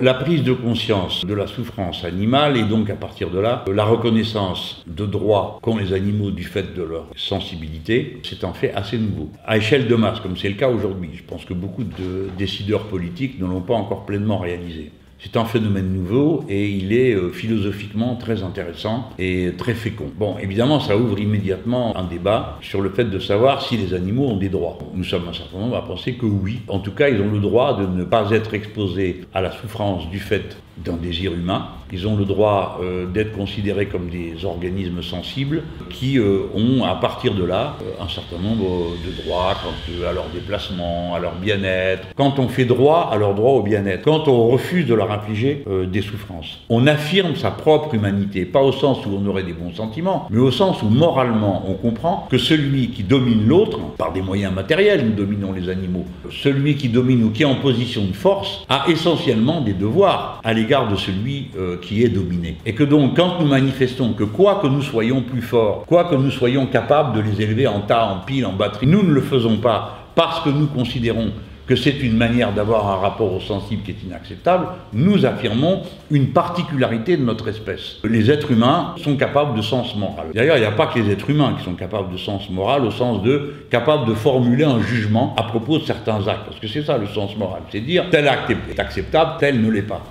La prise de conscience de la souffrance animale et donc à partir de là, la reconnaissance de droits qu'ont les animaux du fait de leur sensibilité, c'est un fait assez nouveau. À échelle de masse, comme c'est le cas aujourd'hui, je pense que beaucoup de décideurs politiques ne l'ont pas encore pleinement réalisé. C'est un phénomène nouveau et il est philosophiquement très intéressant et très fécond. Bon, évidemment, ça ouvre immédiatement un débat sur le fait de savoir si les animaux ont des droits. Nous sommes un certain nombre à penser que oui. En tout cas, ils ont le droit de ne pas être exposés à la souffrance du fait d'un désir humain. Ils ont le droit d'être considérés comme des organismes sensibles qui ont, à partir de là, un certain nombre de droits quant à leur déplacement, à leur bien-être. Quand on fait droit à leur droit au bien-être, quand on refuse de leur infliger des souffrances. On affirme sa propre humanité, pas au sens où on aurait des bons sentiments, mais au sens où moralement on comprend que celui qui domine l'autre, par des moyens matériels, nous dominons les animaux, celui qui domine ou qui est en position de force a essentiellement des devoirs à l'égard de celui qui est dominé. Et que donc quand nous manifestons que quoi que nous soyons plus forts, quoi que nous soyons capables de les élever en tas, en pile, en batterie, nous ne le faisons pas parce que nous considérons que c'est une manière d'avoir un rapport au sensible qui est inacceptable, nous affirmons une particularité de notre espèce. Les êtres humains sont capables de sens moral. D'ailleurs, il n'y a pas que les êtres humains qui sont capables de sens moral, au sens de capables de formuler un jugement à propos de certains actes. Parce que c'est ça le sens moral, c'est dire tel acte est acceptable, tel ne l'est pas.